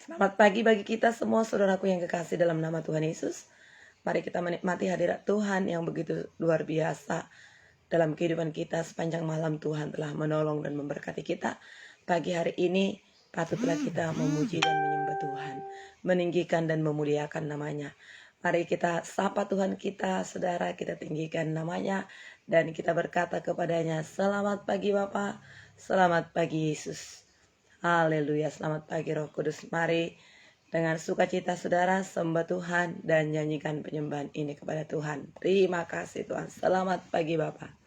Selamat pagi bagi kita semua saudaraku yang kekasih dalam nama Tuhan Yesus. Mari kita menikmati hadirat Tuhan yang begitu luar biasa dalam kehidupan kita. Sepanjang malam Tuhan telah menolong dan memberkati kita. Pagi hari ini patutlah kita memuji dan menyembah Tuhan, meninggikan dan memuliakan namanya. Mari kita sapa Tuhan kita, saudara, kita tinggikan namanya dan kita berkata kepadanya, selamat pagi Bapa, selamat pagi Yesus. Haleluya, selamat pagi Roh Kudus. Mari dengan sukacita saudara sembah Tuhan dan nyanyikan penyembahan ini kepada Tuhan. Terima kasih Tuhan. Selamat pagi Bapa.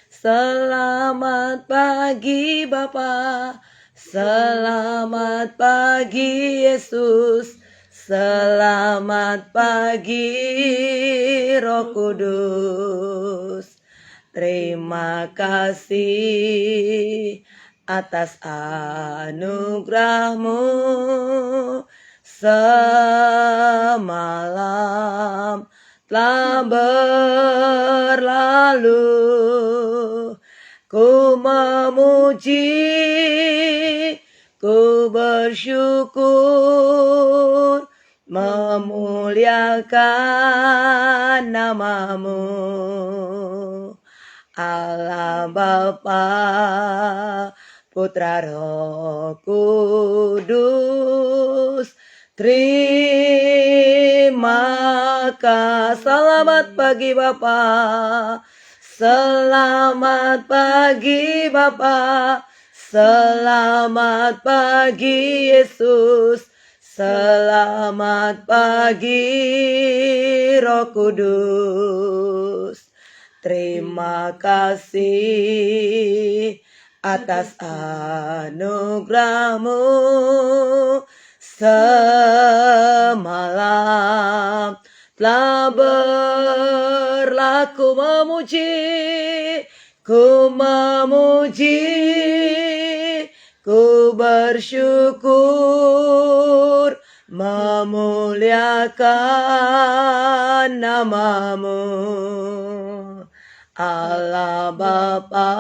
Selamat pagi Bapa. Selamat pagi Yesus. Selamat pagi Roh Kudus. Terima kasih atas anugerah-Mu semalam telah berlalu. Ku memuji, ku bersyukur, memuliakan nama-Mu. Allah Bapa, Putra Roh Kudus, terima kasih. Selamat pagi Bapa, selamat pagi Bapa, selamat pagi Yesus, selamat pagi Roh Kudus. Terima kasih atas anugerah-Mu semalam telah berlaku. Ku memuji, ku bersyukur, memuliakan nama-Mu. Allah Bapa,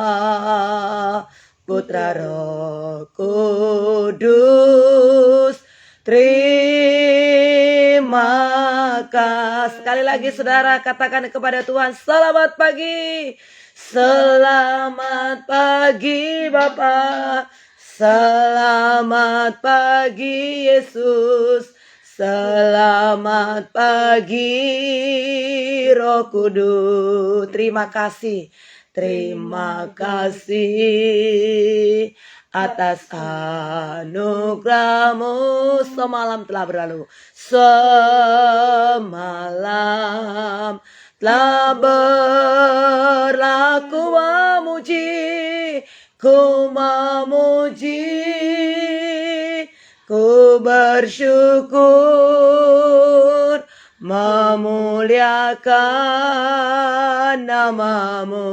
Putra Roh Kudus, terima kasih. Sekali lagi saudara katakan kepada Tuhan, selamat pagi. Selamat pagi Bapa, selamat pagi Yesus, selamat pagi Roh Kudus. Terima kasih. Terima kasih atas anugerah-Mu semalam telah berlalu. Semalam telah berlaku. Ku memuji, ku bersyukur, memuliakan nama-Mu.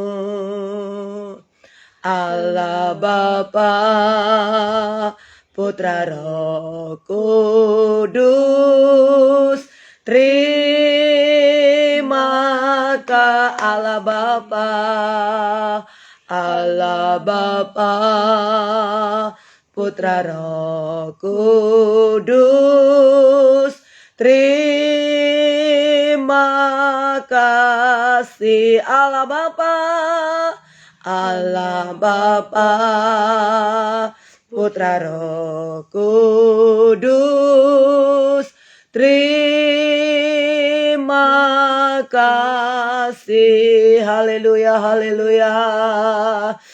Allah Bapa, Putra Roh Kudus, terima kasih. Allah Bapa, Allah Bapa, Putra Roh Kudus, terima kasih. Allah Bapa, Allah Bapa, Putra Roh Kudus, terima kasih. Haleluya, haleluya.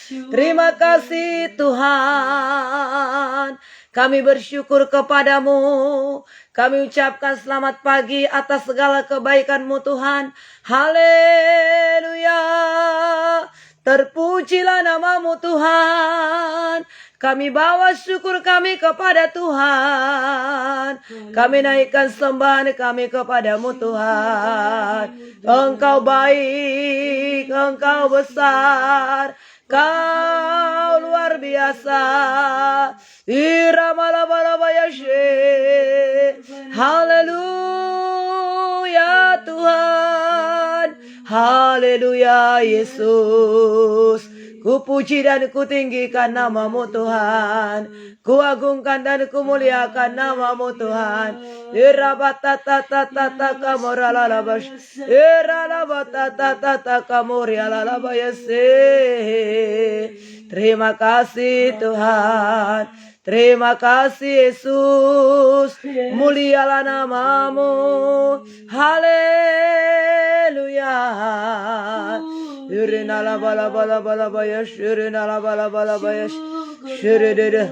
Terima kasih Tuhan. Kami bersyukur kepadamu. Kami ucapkan selamat pagi atas segala kebaikan-Mu Tuhan. Haleluya. Terpujilah nama-Mu Tuhan. Kami bawa syukur kami kepada Tuhan. Kami naikkan sembahan kami kepadamu Tuhan. Engkau baik, Engkau besar, Kau luar biasa. Haleluya Tuhan. Haleluya Yesus. Ku puji dan ku tinggikan namamu Tuhan. Ku agungkan dan ku muliakan namamu Tuhan. Irabatatatatatata kamoralalabash. Iralabatatata kamorialalabayase. Terima kasih Tuhan. Terima kasih Yesus, mulialah namamu, haleluya. Yurinala bala bala bala bayash, yurinala bala bala bayash, yuridede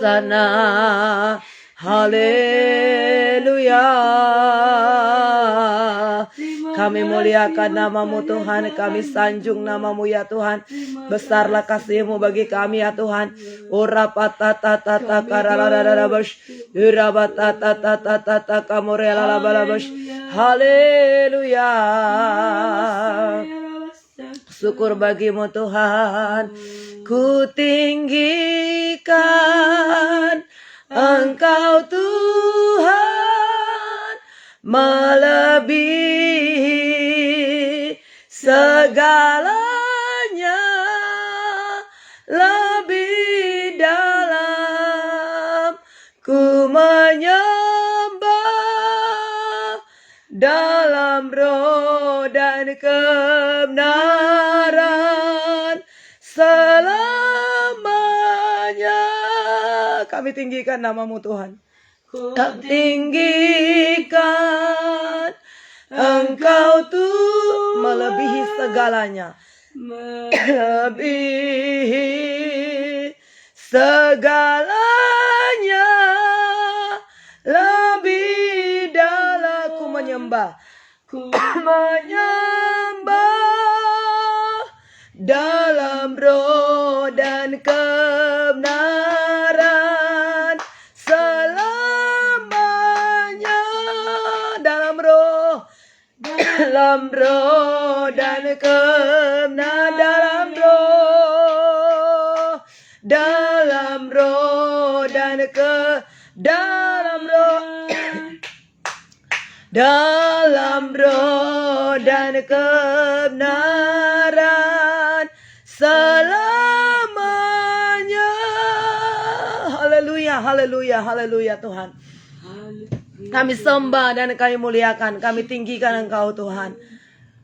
sana, haleluya. Kami muliakan namamu Tuhan, kami sanjung namamu ya Tuhan. Besarlah kasih-Mu bagi kami ya Tuhan. Urapatatata karalalabash, urapatatata kamorelalabash. Haleluya. Syukur bagimu Tuhan. Ku tinggikan Engkau Tuhan, melebihi segalanya, lebih dalam ku menyembah dalam roh dan kebenaran selamanya. Kami tinggikan namamu Tuhan. Kami tinggikan Engkau tuh melebihi segalanya, melebihi segalanya, lebih dalam ku menyembah, dalam roh dan kebenaran selamanya, dalam roh dan kebenaran, dalam roh dan dalam roh dan kebenaran selamanya. Haleluya, haleluya, haleluya Tuhan. Kami sembah dan kami muliakan, kami tinggikan Engkau Tuhan.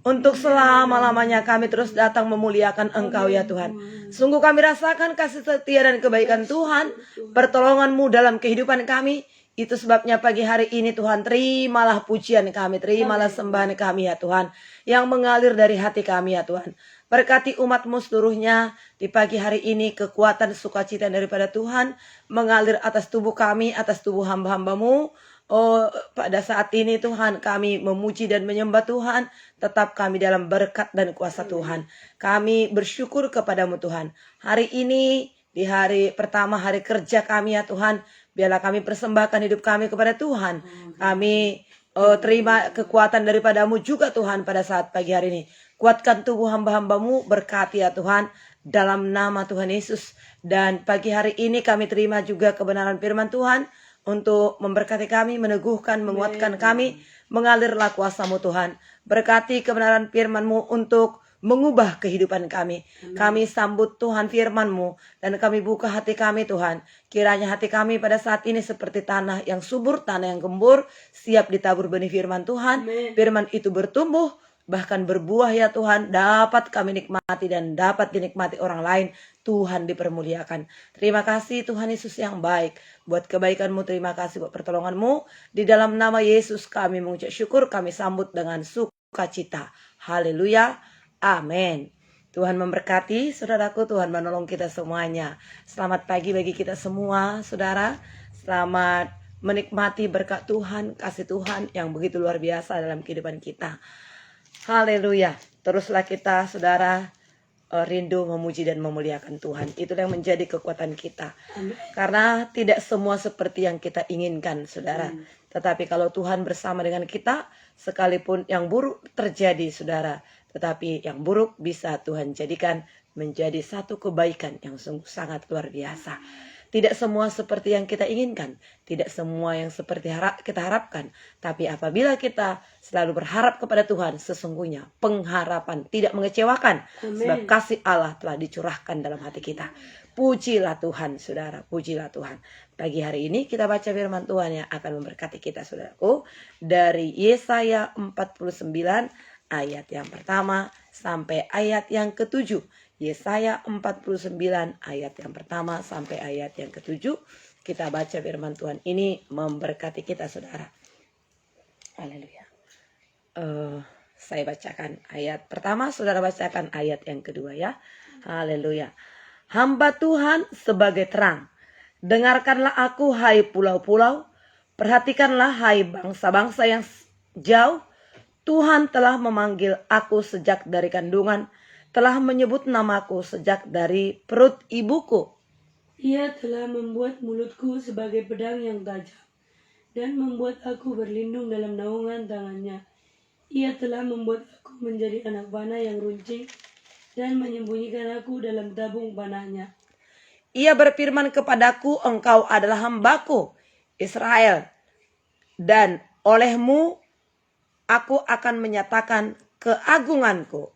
Untuk selama-lamanya kami terus datang memuliakan Engkau ya Tuhan. Sungguh kami rasakan kasih setia dan kebaikan Tuhan, pertolongan-Mu dalam kehidupan kami. Itu sebabnya pagi hari ini Tuhan, terimalah pujian kami, terimalah sembahan kami ya Tuhan, yang mengalir dari hati kami ya Tuhan. Berkati umat-Mu seluruhnya di pagi hari ini, kekuatan sukacita daripada Tuhan mengalir atas tubuh kami, atas tubuh hamba-hamba-Mu. Oh, pada saat ini Tuhan kami memuji dan menyembah Tuhan, tetap kami dalam berkat dan kuasa Tuhan. Kami bersyukur kepadamu Tuhan. Hari ini di hari pertama hari kerja kami ya Tuhan, biarlah kami persembahkan hidup kami kepada Tuhan. Kami terima kekuatan daripadamu juga Tuhan pada saat pagi hari ini. Kuatkan tubuh hamba-hambamu, berkati ya Tuhan, dalam nama Tuhan Yesus. Dan pagi hari ini kami terima juga kebenaran firman Tuhan, untuk memberkati kami, meneguhkan, menguatkan kami, mengalirlah kuasa-Mu Tuhan. Berkati kebenaran firman-Mu untuk mengubah kehidupan kami. Kami sambut Tuhan firman-Mu, dan kami buka hati kami Tuhan. Kiranya hati kami pada saat ini seperti tanah yang subur, tanah yang gembur, siap ditabur benih firman Tuhan. Firman itu bertumbuh, bahkan berbuah ya Tuhan, dapat kami nikmati dan dapat dinikmati orang lain. Tuhan dipermuliakan. Terima kasih Tuhan Yesus yang baik. Buat kebaikan-Mu, terima kasih buat pertolongan-Mu. Di dalam nama Yesus kami mengucap syukur, kami sambut dengan sukacita. Haleluya. Amin. Tuhan memberkati saudaraku, Tuhan menolong kita semuanya. Selamat pagi bagi kita semua, saudara. Selamat menikmati berkat Tuhan, kasih Tuhan yang begitu luar biasa dalam kehidupan kita. Haleluya. Teruslah kita, saudara, rindu memuji dan memuliakan Tuhan. Itulah yang menjadi kekuatan kita. Karena tidak semua seperti yang kita inginkan, saudara. Tetapi kalau Tuhan bersama dengan kita, sekalipun yang buruk terjadi, saudara, tetapi yang buruk bisa Tuhan jadikan menjadi satu kebaikan yang sungguh sangat luar biasa. Tidak semua seperti yang kita inginkan, tidak semua yang seperti kita harapkan. Tapi apabila kita selalu berharap kepada Tuhan, sesungguhnya pengharapan tidak mengecewakan. Sebab kasih Allah telah dicurahkan dalam hati kita. Pujilah Tuhan, saudara, pujilah Tuhan. Pagi hari ini kita baca firman Tuhan yang akan memberkati kita, saudaraku. Dari Yesaya 49 ayat yang pertama sampai ayat yang ke-7. Yesaya 49 ayat yang pertama sampai ayat yang ke-7. Kita baca firman Tuhan ini memberkati kita, saudara. Haleluya. Saya bacakan ayat pertama, saudara bacakan ayat yang kedua ya. Haleluya. Hamba Tuhan sebagai terang. Dengarkanlah aku, hai pulau-pulau. Perhatikanlah, hai bangsa-bangsa yang jauh. Tuhan telah memanggil aku sejak dari kandungan, telah menyebut namaku sejak dari perut ibuku. Ia telah membuat mulutku sebagai pedang yang tajam, dan membuat aku berlindung dalam naungan tangannya. Ia telah membuat aku menjadi anak panah yang runcing, dan menyembunyikan aku dalam tabung panahnya. Ia berfirman kepadaku, engkau adalah hambaku, Israel, dan olehmu aku akan menyatakan keagunganku.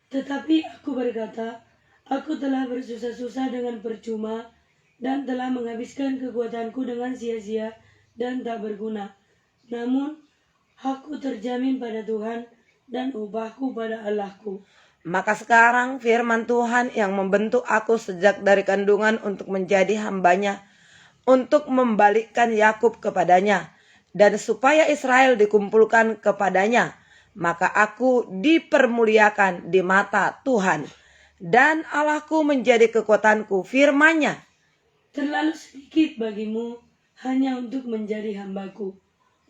Tetapi aku berkata, aku telah bersusah-susah dengan percuma, dan telah menghabiskan kekuatanku dengan sia-sia dan tak berguna. Namun, aku terjamin pada Tuhan, dan upahku pada Allahku. Maka sekarang firman Tuhan yang membentuk aku sejak dari kandungan untuk menjadi hambanya, untuk membalikkan Yakub kepadanya, dan supaya Israel dikumpulkan kepadanya. Maka aku dipermuliakan di mata Tuhan, dan Allahku menjadi kekuatanku. Firman-Nya, terlalu sedikit bagimu hanya untuk menjadi hambaku,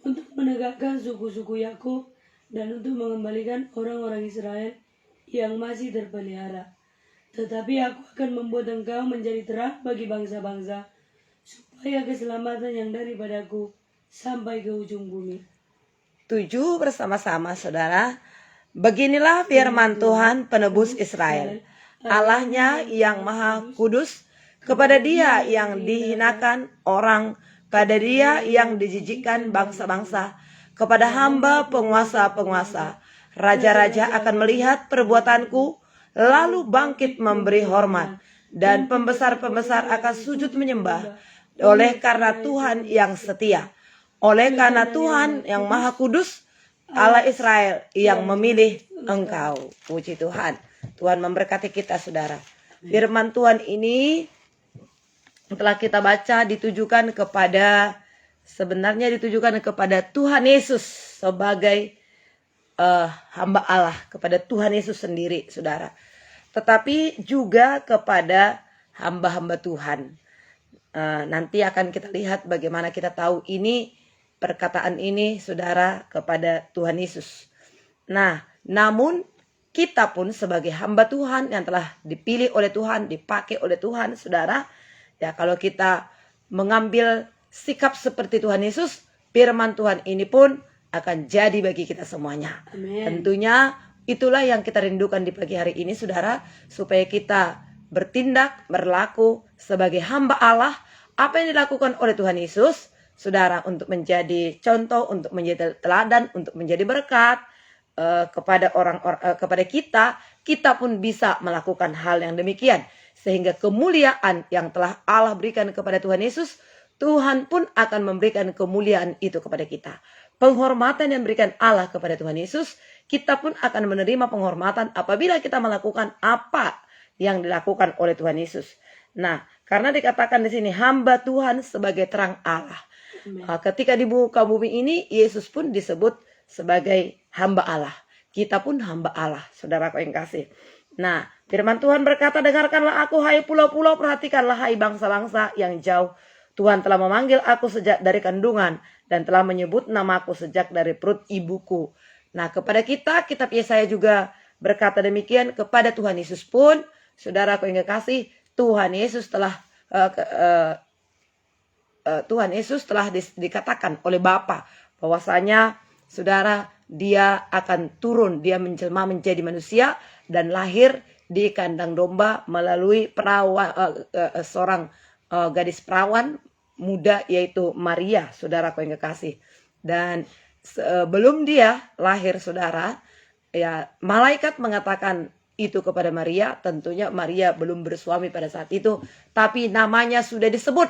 untuk menegakkan suku-suku Yakub, dan untuk mengembalikan orang-orang Israel yang masih terpelihara. Tetapi aku akan membuat engkau menjadi terang bagi bangsa-bangsa, supaya keselamatan yang daripadaku sampai ke ujung bumi. 7 bersama-sama, saudara. Beginilah firman Tuhan penebus Israel, Allahnya yang maha kudus, kepada Dia yang dihinakan orang, pada Dia yang dijijikkan bangsa-bangsa, kepada hamba penguasa-penguasa. Raja-raja akan melihat perbuatanku, lalu bangkit memberi hormat, dan pembesar-pembesar akan sujud menyembah, oleh karena Tuhan yang setia. Oleh karena Tuhan yang maha kudus, Allah Israel yang memilih engkau. Puji Tuhan. Tuhan memberkati kita, saudara. Firman Tuhan ini telah kita baca ditujukan kepada, sebenarnya ditujukan kepada Tuhan Yesus sebagai hamba Allah, kepada Tuhan Yesus sendiri, saudara. Tetapi juga kepada hamba-hamba Tuhan. Nanti akan kita lihat bagaimana kita tahu ini, perkataan ini, saudara, kepada Tuhan Yesus. Nah, namun kita pun sebagai hamba Tuhan yang telah dipilih oleh Tuhan, dipakai oleh Tuhan, saudara, ya kalau kita mengambil sikap seperti Tuhan Yesus, firman Tuhan ini pun akan jadi bagi kita semuanya. Amen. Tentunya itulah yang kita rindukan di pagi hari ini, saudara, supaya kita bertindak, berlaku sebagai hamba Allah. Apa yang dilakukan oleh Tuhan Yesus, saudara, untuk menjadi contoh, untuk menjadi teladan, untuk menjadi berkat kepada orang-orang, kepada kita pun bisa melakukan hal yang demikian, sehingga kemuliaan yang telah Allah berikan kepada Tuhan Yesus, Tuhan pun akan memberikan kemuliaan itu kepada kita. Penghormatan yang diberikan Allah kepada Tuhan Yesus, kita pun akan menerima penghormatan apabila kita melakukan apa yang dilakukan oleh Tuhan Yesus. Nah, karena dikatakan di sini hamba Tuhan sebagai terang Allah. Ketika di muka bumi ini, Yesus pun disebut sebagai hamba Allah. Kita pun hamba Allah, saudaraku yang kasih. Nah, firman Tuhan berkata, dengarkanlah aku, hai pulau-pulau, perhatikanlah, hai bangsa-bangsa yang jauh. Tuhan telah memanggil aku sejak dari kandungan, dan telah menyebut namaku sejak dari perut ibuku. Nah, kepada kita Yesaya juga berkata demikian. Kepada Tuhan Yesus pun, saudaraku yang kasih, Tuhan Yesus telah dikatakan oleh Bapa bahwasanya, saudara, dia akan turun, dia menjelma menjadi manusia dan lahir di kandang domba melalui seorang gadis perawan muda yaitu Maria, saudaraku yang kekasih. Dan sebelum dia lahir, saudara, ya malaikat mengatakan itu kepada Maria. Tentunya Maria belum bersuami pada saat itu, tapi namanya sudah disebut.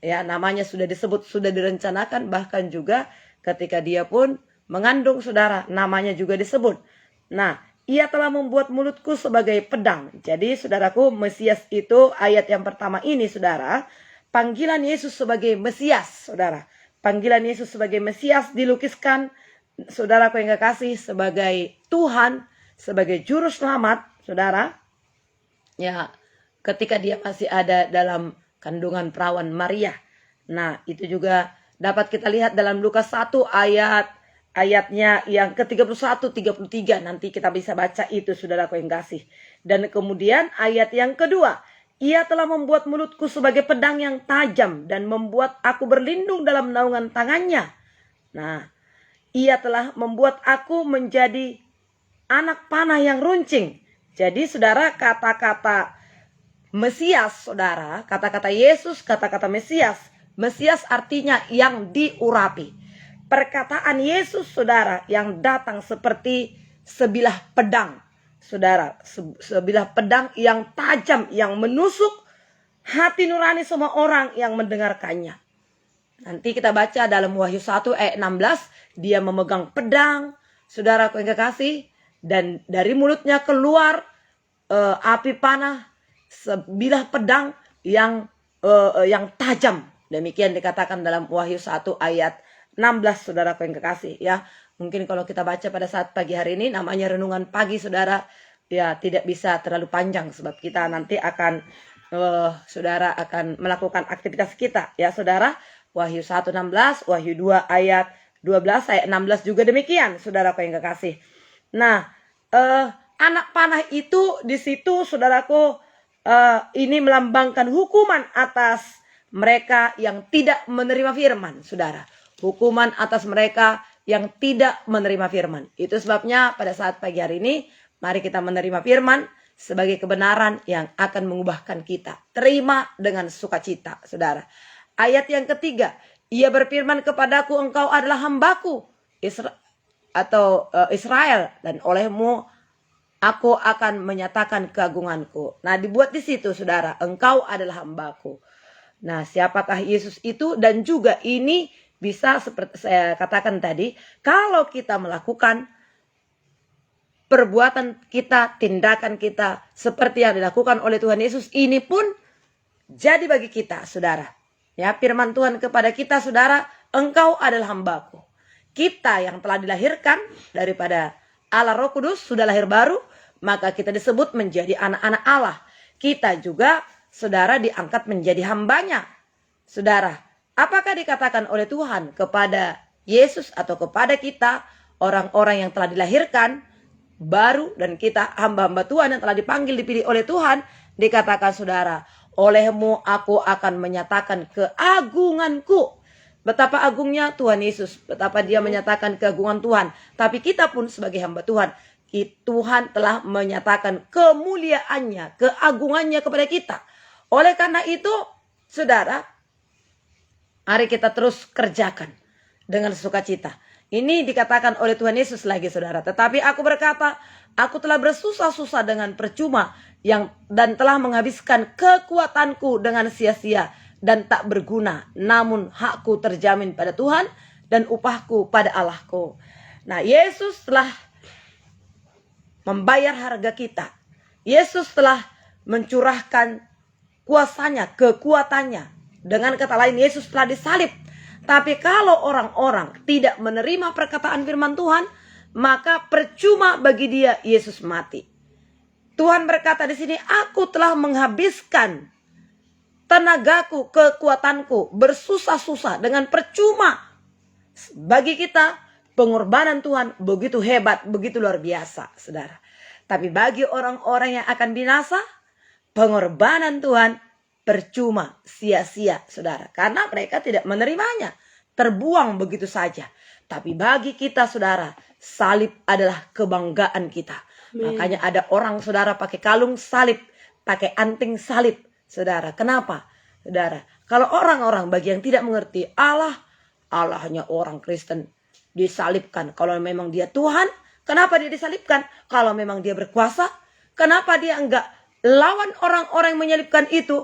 Ya, namanya sudah disebut, sudah direncanakan, bahkan juga ketika dia pun mengandung, saudara, namanya juga disebut. Nah, ia telah membuat mulutku sebagai pedang. Jadi, saudaraku, Mesias itu ayat yang pertama ini, saudara, panggilan Yesus sebagai Mesias, saudara. Panggilan Yesus sebagai Mesias dilukiskan, saudaraku yang kekasih, sebagai Tuhan, sebagai juru selamat, saudara. Ya, ketika dia masih ada dalam kandungan perawan Maria. Nah, itu juga dapat kita lihat dalam Lukas 1 ayatnya yang ke-31, 33. Nanti kita bisa baca itu, saudaraku yang kasih. Dan kemudian ayat yang kedua. Ia telah membuat mulutku sebagai pedang yang tajam dan membuat aku berlindung dalam naungan tangannya. Nah, ia telah membuat aku menjadi anak panah yang runcing. Jadi, saudara, kata-kata Mesias, saudara, kata-kata Yesus, kata-kata Mesias. Mesias artinya yang diurapi. Perkataan Yesus, saudara, yang datang seperti sebilah pedang. Saudara, sebilah pedang yang tajam, yang menusuk hati nurani semua orang yang mendengarkannya. Nanti kita baca dalam Wahyu 1 ayat 16, dia memegang pedang, saudaraku yang kekasih, dan dari mulutnya keluar api panah, sebilah pedang yang tajam. Demikian dikatakan dalam Wahyu 1 ayat 16, saudaraku yang kekasih, ya. Mungkin kalau kita baca pada saat pagi hari ini, namanya renungan pagi, saudara, ya tidak bisa terlalu panjang sebab kita nanti akan saudara akan melakukan aktivitas kita, ya saudara. Wahyu 1:16, Wahyu 2 ayat 12, ayat 16 juga demikian, saudaraku yang kekasih. Nah, anak panah itu di situ, saudaraku, ini melambangkan hukuman atas mereka yang tidak menerima firman, saudara. Hukuman atas mereka yang tidak menerima firman. Itu sebabnya pada saat pagi hari ini, mari kita menerima firman sebagai kebenaran yang akan mengubahkan kita. Terima dengan sukacita, saudara. Ayat yang ketiga, ia berfirman kepadaku, engkau adalah hambaku, Israel, dan olehmu aku akan menyatakan keagunganku. Nah, dibuat di situ, saudara, engkau adalah hambaku. Nah, siapakah Yesus itu? Dan juga ini bisa seperti saya katakan tadi, kalau kita melakukan perbuatan kita, tindakan kita seperti yang dilakukan oleh Tuhan Yesus, ini pun jadi bagi kita, saudara. Ya, firman Tuhan kepada kita, saudara, engkau adalah hambaku. Kita yang telah dilahirkan daripada Allah Roh Kudus, sudah lahir baru, maka kita disebut menjadi anak-anak Allah. Kita juga, saudara, diangkat menjadi hambanya. Saudara, apakah dikatakan oleh Tuhan kepada Yesus atau kepada kita, orang-orang yang telah dilahirkan baru, dan kita hamba-hamba Tuhan yang telah dipanggil, dipilih oleh Tuhan, dikatakan, saudara, olehmu aku akan menyatakan keagunganku. Betapa agungnya Tuhan Yesus, betapa dia menyatakan keagungan Tuhan. Tapi kita pun sebagai hamba Tuhan, Tuhan telah menyatakan kemuliaannya, keagungannya kepada kita. Oleh karena itu, saudara, mari kita terus kerjakan dengan sukacita. Ini dikatakan oleh Tuhan Yesus lagi, saudara. Tetapi aku berkata, aku telah bersusah-susah dengan percuma dan telah menghabiskan kekuatanku dengan sia-sia dan tak berguna. Namun hakku terjamin pada Tuhan dan upahku pada Allahku. Nah, Yesus telah membayar harga kita. Yesus telah mencurahkan kuasanya, kekuatannya. Dengan kata lain, Yesus telah disalib. Tapi kalau orang-orang tidak menerima perkataan firman Tuhan, maka percuma bagi dia Yesus mati. Tuhan berkata di sini, aku telah menghabiskan tenagaku, kekuatanku, bersusah-susah dengan percuma. Bagi kita, pengorbanan Tuhan begitu hebat, begitu luar biasa, saudara. Tapi bagi orang-orang yang akan binasa, pengorbanan Tuhan percuma, sia-sia, saudara. Karena mereka tidak menerimanya. Terbuang begitu saja. Tapi bagi kita, saudara, salib adalah kebanggaan kita. Makanya ada orang, saudara, pakai kalung salib, pakai anting salib, saudara. Kenapa? Saudara, kalau orang-orang bagi yang tidak mengerti Allah hanya orang Kristen disalibkan. Kalau memang dia Tuhan, kenapa dia disalibkan? Kalau memang dia berkuasa, kenapa dia enggak lawan orang-orang yang menyalibkan itu?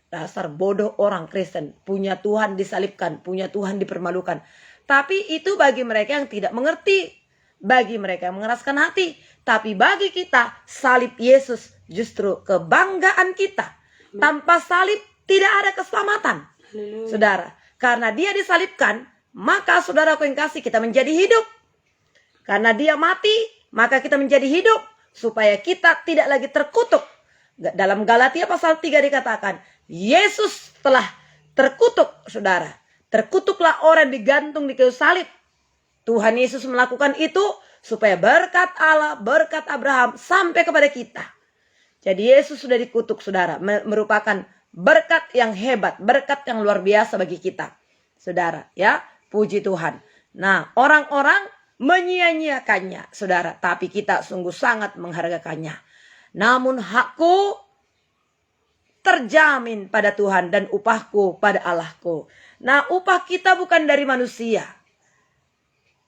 Dasar bodoh orang Kristen. Punya Tuhan disalibkan, punya Tuhan dipermalukan. Tapi itu bagi mereka yang tidak mengerti. Bagi mereka yang mengeraskan hati. Tapi bagi kita, salib Yesus justru kebanggaan kita. Tanpa salib tidak ada keselamatan. Haleluya. Saudara, karena dia disalibkan, maka saudaraku yang kasih, kita menjadi hidup. Karena dia mati, maka kita menjadi hidup. Supaya kita tidak lagi terkutuk. Dalam Galatia pasal 3 dikatakan, Yesus telah terkutuk, saudara. Terkutuklah orang digantung di kayu salib. Tuhan Yesus melakukan itu supaya berkat Allah, berkat Abraham sampai kepada kita. Jadi Yesus sudah dikutuk, saudara. Merupakan berkat yang hebat, berkat yang luar biasa bagi kita. Saudara, ya, puji Tuhan. Nah, orang-orang menyia-nyiakannya, saudara. Tapi kita sungguh sangat menghargainya. Namun hakku terjamin pada Tuhan dan upahku pada Allahku. Nah, upah kita bukan dari manusia.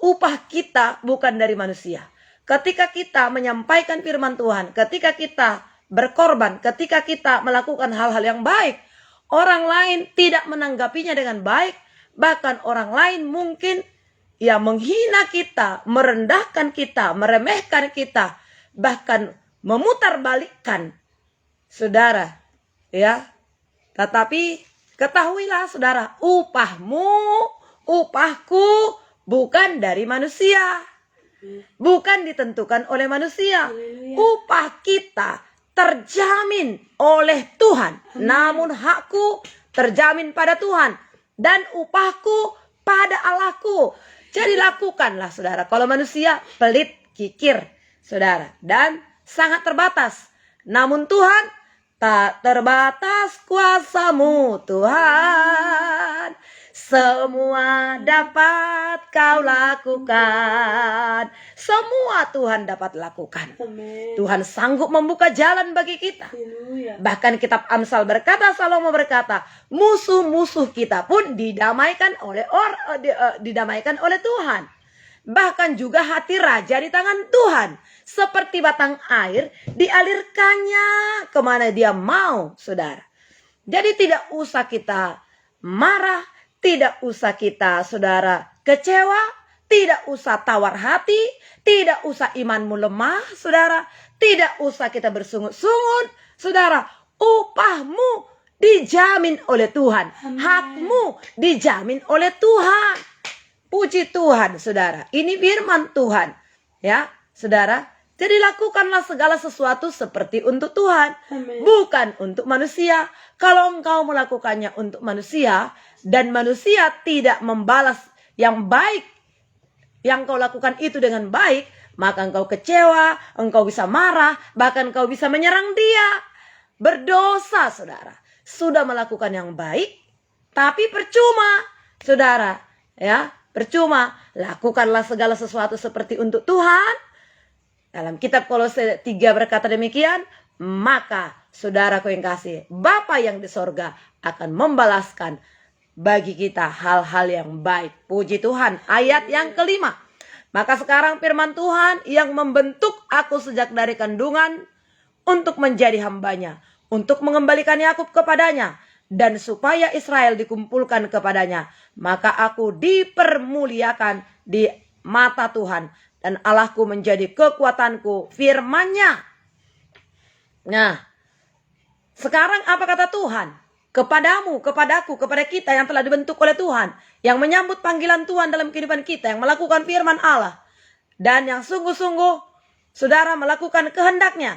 Upah kita bukan dari manusia. Ketika kita menyampaikan firman Tuhan, ketika kita berkorban, ketika kita melakukan hal-hal yang baik, orang lain tidak menanggapinya dengan baik, bahkan orang lain mungkin ya menghina kita, merendahkan kita, meremehkan kita, bahkan memutarbalikkan, saudara, ya. Tetapi ketahuilah, saudara, upahku bukan dari manusia, bukan ditentukan oleh manusia. Upah kita terjamin oleh Tuhan, namun hakku terjamin pada Tuhan dan upahku pada Allahku. Jadi lakukanlah, saudara. Kalau manusia pelit, kikir, saudara, dan sangat terbatas. Namun Tuhan, tak terbatas kuasamu, Tuhan. Semua dapat kau lakukan. Semua Tuhan dapat lakukan. Amin. Tuhan sanggup membuka jalan bagi kita. Haleluya. Bahkan kitab Amsal berkata, Salomo berkata, musuh-musuh kita pun didamaikan oleh Tuhan. Bahkan juga hati raja di tangan Tuhan. Seperti batang air dialirkannya kemana dia mau, saudara. Jadi tidak usah kita marah, tidak usah kita, saudara, kecewa, tidak usah tawar hati, tidak usah imanmu lemah, saudara. Tidak usah kita bersungut-sungut, saudara. Upahmu dijamin oleh Tuhan. Amin. Hakmu dijamin oleh Tuhan. Puji Tuhan, saudara. Ini firman Tuhan, ya, saudara. Jadi lakukanlah segala sesuatu seperti untuk Tuhan, Amin. bukan untuk manusia. Kalau engkau melakukannya untuk manusia dan manusia tidak membalas yang baik, yang kau lakukan itu dengan baik, maka engkau kecewa, engkau bisa marah, bahkan engkau bisa menyerang dia. Berdosa, saudara. Sudah melakukan yang baik, tapi percuma, saudara, ya. Percuma, lakukanlah segala sesuatu seperti untuk Tuhan. Dalam kitab Kolose 3 berkata demikian, maka saudaraku yang kasih, Bapa yang di sorga akan membalaskan bagi kita hal-hal yang baik. Puji Tuhan. Ayat yang kelima. Maka sekarang firman Tuhan yang membentuk aku sejak dari kandungan untuk menjadi hambanya, untuk mengembalikan Yakub kepadanya, dan supaya Israel dikumpulkan kepadanya. Maka aku dipermuliakan di mata Tuhan, dan Allahku menjadi kekuatanku, firman-Nya. Nah, sekarang apa kata Tuhan? Kepadamu, kepadaku, kepada kita yang telah dibentuk oleh Tuhan, yang menyambut panggilan Tuhan dalam kehidupan kita, yang melakukan firman Allah, dan yang sungguh-sungguh, saudara, melakukan kehendak-Nya.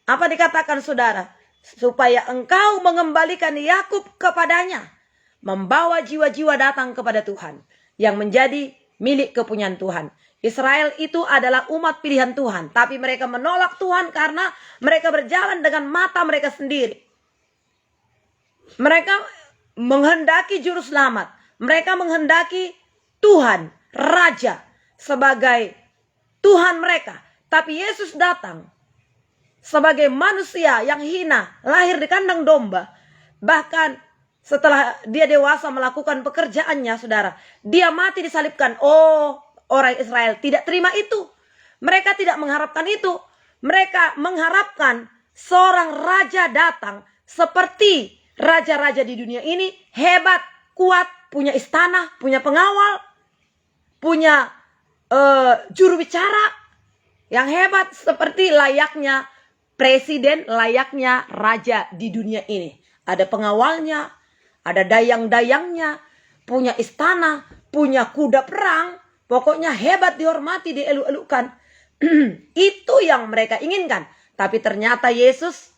Apa dikatakan, saudara? Supaya engkau mengembalikan Yakub kepadanya, membawa jiwa-jiwa datang kepada Tuhan, yang menjadi milik kepunyaan Tuhan. Israel itu adalah umat pilihan Tuhan, tapi mereka menolak Tuhan karena mereka berjalan dengan mata mereka sendiri. Mereka menghendaki juru selamat, mereka menghendaki Tuhan, Raja, sebagai Tuhan mereka. Tapi Yesus datang sebagai manusia yang hina, lahir di kandang domba, Bahkan setelah dia dewasa melakukan pekerjaannya, saudara, dia mati disalibkan. Oh, orang Israel tidak terima itu. Mereka tidak mengharapkan itu. Mereka mengharapkan seorang raja datang seperti raja-raja di dunia ini, hebat, kuat, punya istana, punya pengawal, punya juru bicara yang hebat, seperti layaknya presiden, layaknya raja di dunia ini. Ada pengawalnya, ada dayang-dayangnya, punya istana, punya kuda perang, pokoknya hebat, dihormati, dieluk-elukan. Itu yang mereka inginkan. Tapi ternyata Yesus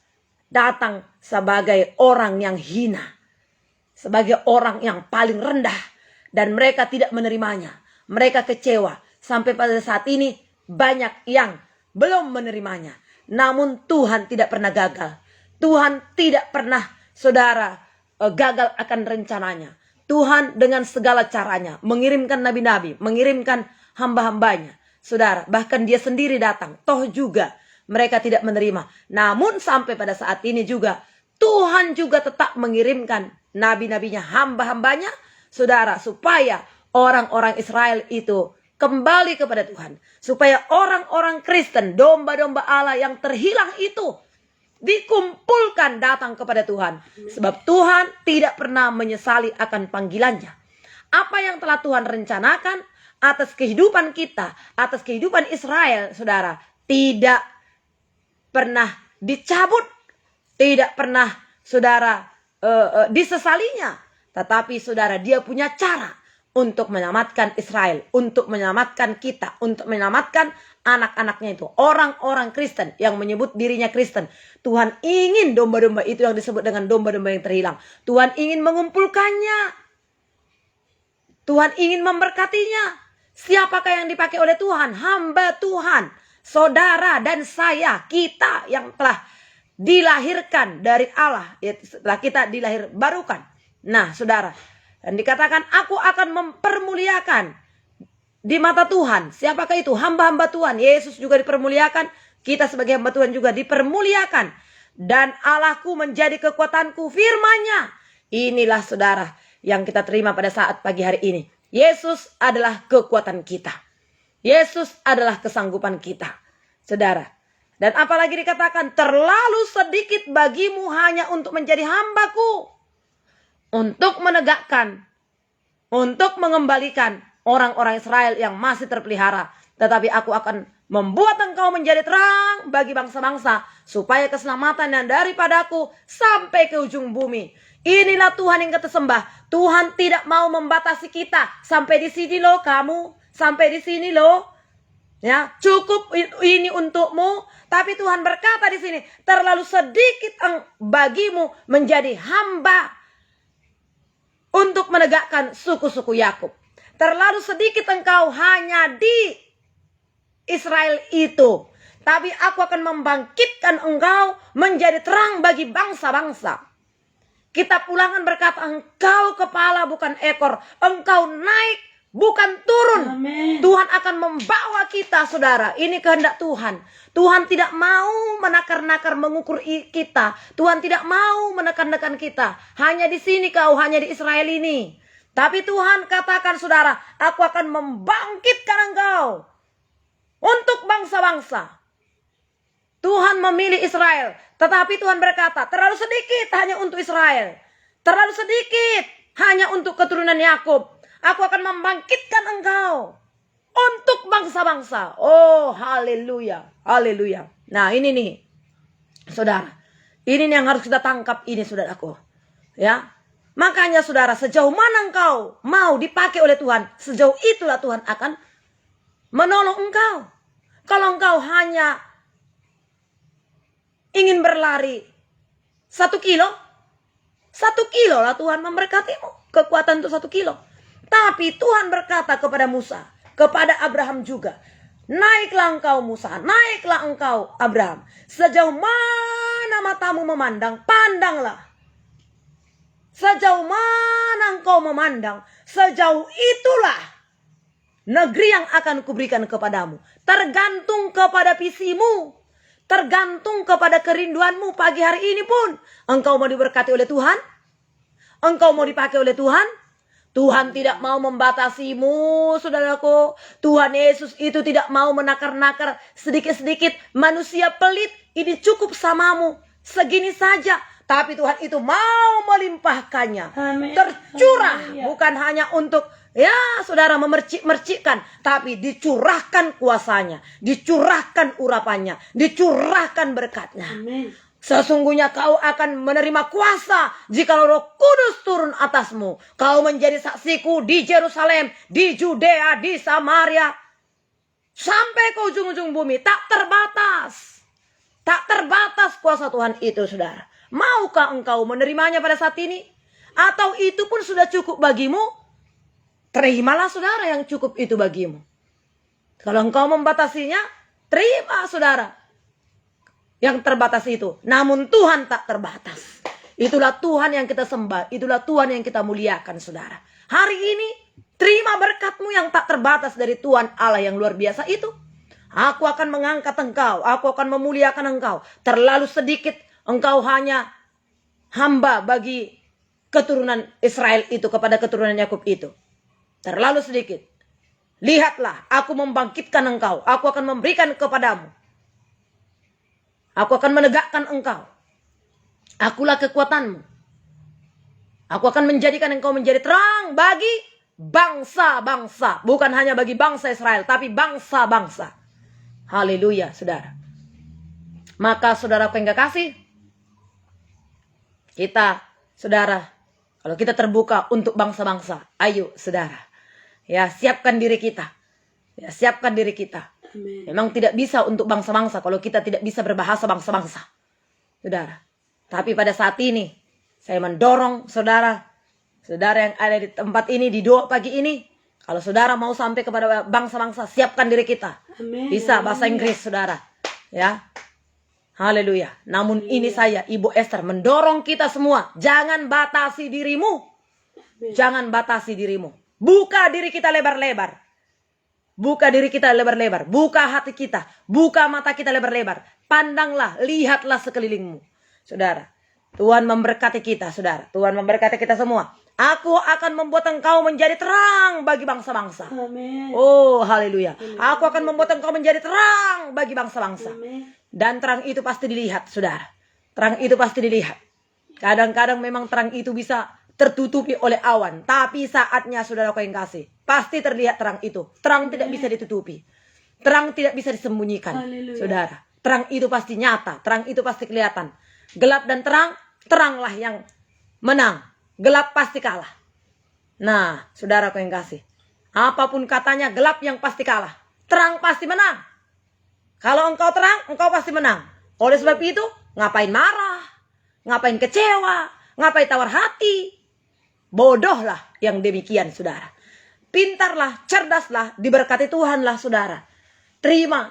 datang sebagai orang yang hina, sebagai orang yang paling rendah, dan mereka tidak menerimanya. Mereka kecewa. Sampai pada saat ini banyak yang belum menerimanya. Namun Tuhan tidak pernah gagal. Tuhan tidak pernah, saudara, gagal akan rencananya. Tuhan dengan segala caranya mengirimkan nabi-nabi, mengirimkan hamba-hambanya. Saudara, bahkan dia sendiri datang. Toh juga mereka tidak menerima. Namun sampai pada saat ini juga Tuhan juga tetap mengirimkan nabi-nabinya, hamba-hambanya, saudara, supaya orang-orang Israel itu kembali kepada Tuhan. Supaya orang-orang Kristen, domba-domba Allah yang terhilang itu dikumpulkan datang kepada Tuhan. Sebab Tuhan tidak pernah menyesali akan panggilannya. Apa yang telah Tuhan rencanakan atas kehidupan kita, atas kehidupan Israel, saudara, tidak pernah dicabut, tidak pernah, saudara, disesalinya. Tetapi saudara, dia punya cara untuk menyelamatkan Israel, untuk menyelamatkan kita, untuk menyelamatkan anak-anaknya itu, orang-orang Kristen yang menyebut dirinya Kristen. Tuhan ingin domba-domba itu yang disebut dengan domba-domba yang terhilang. Tuhan ingin mengumpulkannya. Tuhan ingin memberkatinya. Siapakah yang dipakai oleh Tuhan? Hamba Tuhan, saudara dan saya, kita yang telah dilahirkan dari Allah, setelah kita dilahir barukan. Nah, saudara, dan dikatakan aku akan mempermuliakan di mata Tuhan. Siapakah itu? Hamba-hamba Tuhan. Yesus juga dipermuliakan, kita sebagai hamba Tuhan juga dipermuliakan. Dan Allahku menjadi kekuatanku, firman-Nya. Inilah, saudara, yang kita terima pada saat pagi hari ini. Yesus adalah kekuatan kita. Yesus adalah kesanggupan kita, saudara. Dan apalagi dikatakan, terlalu sedikit bagimu hanya untuk menjadi hambaku, untuk menegakkan, untuk mengembalikan orang-orang Israel yang masih terpelihara. Tetapi aku akan membuat engkau menjadi terang bagi bangsa-bangsa, supaya keselamatan yang daripadaku sampai ke ujung bumi. Inilah Tuhan yang kita sembah. Tuhan tidak mau membatasi kita. Sampai di sini loh kamu, sampai di sini loh. Ya, cukup ini untukmu. Tapi Tuhan berkata di sini, terlalu sedikit bagimu menjadi hamba untuk menegakkan suku-suku Yakub. Terlalu sedikit engkau hanya di Israel itu. Tapi aku akan membangkitkan engkau menjadi terang bagi bangsa-bangsa. Kitab Ulangan berkata, engkau kepala bukan ekor. Engkau naik bukan turun. Amin. Tuhan akan membawa kita, saudara. Ini kehendak Tuhan. Tuhan tidak mau menakar-nakar mengukur kita. Tuhan tidak mau menekan-nekan kita. Hanya di sini kau, hanya di Israel ini. Tapi Tuhan katakan, saudara, aku akan membangkitkan engkau untuk bangsa-bangsa. Tuhan memilih Israel, tetapi Tuhan berkata, terlalu sedikit hanya untuk Israel. Terlalu sedikit hanya untuk keturunan Yakub. Aku akan membangkitkan engkau untuk bangsa-bangsa. Oh, haleluya, haleluya. Nah, ini nih, saudara. Ini nih yang harus kita tangkap ini, saudaraku. Ya, makanya saudara, sejauh mana engkau mau dipakai oleh Tuhan, sejauh itulah Tuhan akan menolong engkau. Kalau engkau hanya ingin berlari 1 kilo, 1 kilo lah Tuhan memberkatimu. Kekuatan untuk 1 kilo. Tapi Tuhan berkata kepada Musa, kepada Abraham juga, naiklah engkau Musa, naiklah engkau Abraham. Sejauh mana matamu memandang, pandanglah. Sejauh mana engkau memandang, sejauh itulah negeri yang akan kuberikan kepadamu. Tergantung kepada visimu. Tergantung kepada kerinduanmu pagi hari ini pun. Engkau mau diberkati oleh Tuhan? Engkau mau dipakai oleh Tuhan? Tuhan tidak mau membatasimu, saudaraku. Tuhan Yesus itu tidak mau menakar-nakar sedikit-sedikit. Manusia pelit, ini cukup samamu. Segini saja. Tapi Tuhan itu mau melimpahkannya. Amin. Tercurah. Haleluya. Bukan hanya untuk, ya saudara, memercik-mercikkan. Tapi dicurahkan kuasanya. Dicurahkan urapannya. Dicurahkan berkatnya. Amin. Sesungguhnya kau akan menerima kuasa jikalau Roh Kudus turun atasmu. Kau menjadi saksiku di Yerusalem, di Judea, di Samaria, sampai ke ujung-ujung bumi. Tak terbatas. Tak terbatas kuasa Tuhan itu, saudara. Maukah engkau menerimanya pada saat ini? Atau itu pun sudah cukup bagimu? Terimalah, saudara, yang cukup itu bagimu. Kalau engkau membatasinya, terima, saudara, yang terbatas itu. Namun Tuhan tak terbatas. Itulah Tuhan yang kita sembah. Itulah Tuhan yang kita muliakan, saudara. Hari ini terima berkatmu yang tak terbatas dari Tuhan Allah yang luar biasa itu. Aku akan mengangkat engkau. Aku akan memuliakan engkau. Terlalu sedikit engkau hanya hamba bagi keturunan Israel itu, kepada keturunan Yakub itu. Terlalu sedikit. Lihatlah, aku membangkitkan engkau. Aku akan memberikan kepadamu. Aku akan menegakkan engkau. Akulah kekuatanmu. Aku akan menjadikan engkau menjadi terang bagi bangsa-bangsa. Bukan hanya bagi bangsa Israel, tapi bangsa-bangsa. Haleluya, saudara. Maka saudaraku yang kekasih, kita, saudara, kalau kita terbuka untuk bangsa-bangsa, ayo saudara, ya siapkan diri kita. Ya siapkan diri kita. Amin. Memang tidak bisa untuk bangsa-bangsa kalau kita tidak bisa berbahasa bangsa-bangsa, saudara. Tapi pada saat ini, saya mendorong saudara, saudara yang ada di tempat ini, di doa pagi ini, kalau saudara mau sampai kepada bangsa-bangsa, siapkan diri kita. Amin. Bisa bahasa Inggris, saudara. Ya. Haleluya. Namun ini saya, Ibu Esther, mendorong kita semua. Jangan batasi dirimu. Jangan batasi dirimu. Buka diri kita lebar-lebar. Buka diri kita lebar-lebar. Buka hati kita. Buka mata kita lebar-lebar. Pandanglah, lihatlah sekelilingmu. Saudara, Tuhan memberkati kita, saudara. Tuhan memberkati kita semua. Aku akan membuat engkau menjadi terang bagi bangsa-bangsa. Amin. Oh, haleluya. Aku akan membuat engkau menjadi terang bagi bangsa-bangsa. Amin. Dan terang itu pasti dilihat, saudara. Terang itu pasti dilihat. Kadang-kadang memang terang itu bisa tertutupi oleh awan. Tapi saatnya, saudara yang kasih, pasti terlihat terang itu. Terang tidak bisa ditutupi. Terang tidak bisa disembunyikan. Haleluya. Saudara, terang itu pasti nyata. Terang itu pasti kelihatan. Gelap dan terang, teranglah yang menang. Gelap pasti kalah. Nah, saudara yang kasih, apapun katanya, gelap yang pasti kalah. Terang pasti menang. Kalau engkau terang, engkau pasti menang. Oleh sebab itu, ngapain marah? Ngapain kecewa? Ngapain tawar hati? Bodohlah yang demikian, saudara. Pintarlah, cerdaslah, diberkati Tuhanlah, saudara. Terima.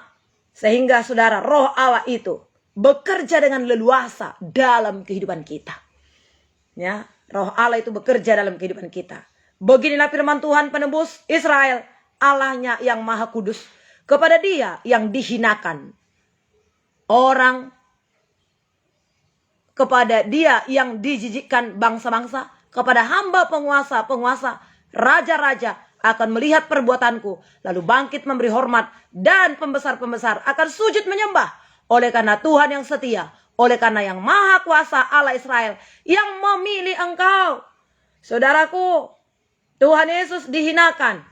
Sehingga, saudara, roh Allah itu bekerja dengan leluasa dalam kehidupan kita. Ya, roh Allah itu bekerja dalam kehidupan kita. Beginilah firman Tuhan penebus Israel, Allahnya yang maha kudus. Kepada dia yang dihinakan orang, kepada dia yang dijijikkan bangsa-bangsa, kepada hamba penguasa-penguasa, raja-raja akan melihat perbuatanku, lalu bangkit memberi hormat, dan pembesar-pembesar akan sujud menyembah. Oleh karena Tuhan yang setia, oleh karena yang maha kuasa Allah Israel yang memilih engkau. Saudaraku, Tuhan Yesus dihinakan,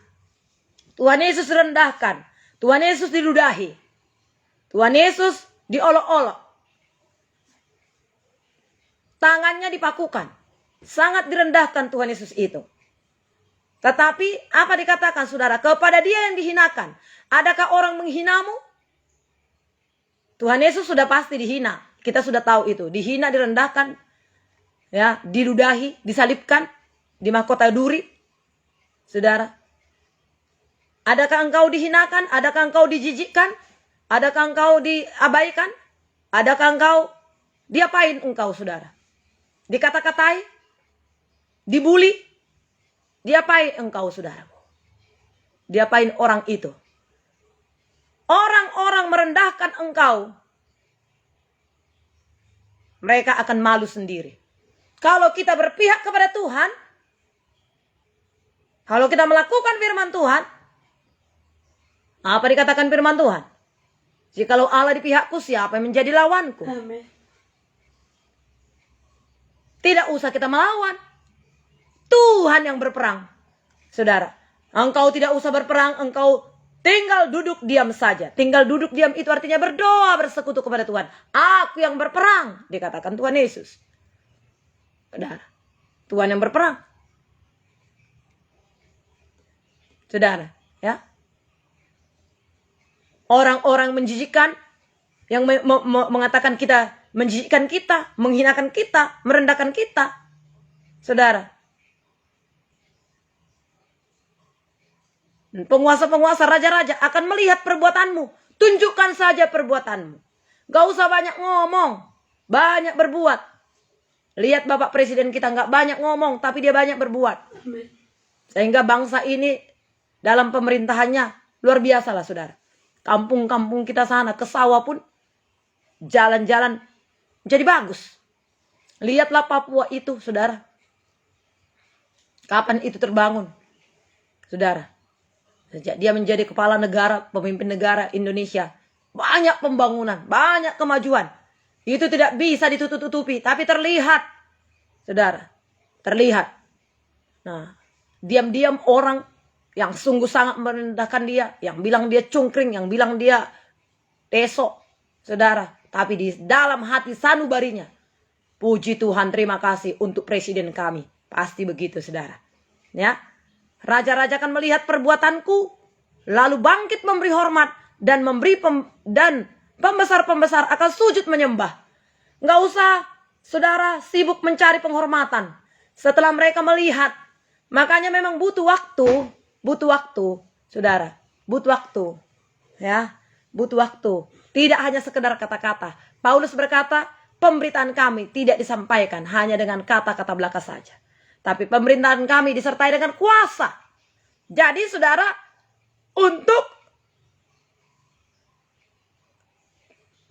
Tuhan Yesus direndahkan, Tuhan Yesus diludahi, Tuhan Yesus diolok-olok, tangannya dipakukan, sangat direndahkan Tuhan Yesus itu. Tetapi apa dikatakan, saudara? Kepada dia yang dihinakan, adakah orang menghinamu? Tuhan Yesus sudah pasti dihina. Kita sudah tahu itu. Dihina, direndahkan, ya, diludahi, disalibkan, di mahkota duri. Saudara, adakah engkau dihinakan? Adakah engkau dijijikkan? Adakah engkau diabaikan? Adakah engkau diapain engkau, saudara? Dikata-katai? Dibuli? Diapain engkau, saudaraku? Diapain orang itu? Orang-orang merendahkan engkau. mereka akan malu sendiri. Kalau kita berpihak kepada Tuhan, kalau kita melakukan firman Tuhan, apa dikatakan firman Tuhan? Jikalau Allah di pihakku, siapa yang menjadi lawanku? Amin. Tidak usah kita melawan. Tuhan yang berperang. Saudara, engkau tidak usah berperang, engkau tinggal duduk diam saja. Tinggal duduk diam itu artinya berdoa, bersekutu kepada Tuhan. Aku yang berperang, dikatakan Tuhan Yesus. Saudara, Tuhan yang berperang. Saudara, ya. Orang-orang menjijikkan yang mengatakan kita, menjijikkan kita, menghinakan kita, merendahkan kita. Saudara, penguasa-penguasa, raja-raja akan melihat perbuatanmu. Tunjukkan saja perbuatanmu. Gak usah banyak ngomong, banyak berbuat. Lihat Bapak Presiden kita gak banyak ngomong, tapi dia banyak berbuat. Amin. Sehingga bangsa ini dalam pemerintahannya luar biasa lah, saudara. Kampung-kampung kita sana, ke sawah pun jalan-jalan jadi bagus. Lihatlah Papua itu, saudara. Kapan itu terbangun, saudara? Sejak dia menjadi kepala negara, pemimpin negara Indonesia, banyak pembangunan, banyak kemajuan. Itu tidak bisa ditutup-tutupi, tapi terlihat, saudara, terlihat. Nah, diam-diam orang yang sungguh sangat merendahkan dia, yang bilang dia cungkring, yang bilang dia tesok, saudara. Tapi di dalam hati sanubarinya, puji Tuhan, terima kasih untuk presiden kami. Pasti begitu, saudara. Ya, raja-raja akan melihat perbuatanku, lalu bangkit memberi hormat dan dan pembesar-pembesar akan sujud menyembah. Nggak usah, saudara, sibuk mencari penghormatan. Setelah mereka melihat, makanya memang butuh waktu, saudara, butuh waktu, ya, butuh waktu. Tidak hanya sekedar kata-kata. Paulus berkata, pemberitaan kami tidak disampaikan hanya dengan kata-kata belaka saja, tapi pemerintahan kami disertai dengan kuasa. Jadi, saudara, untuk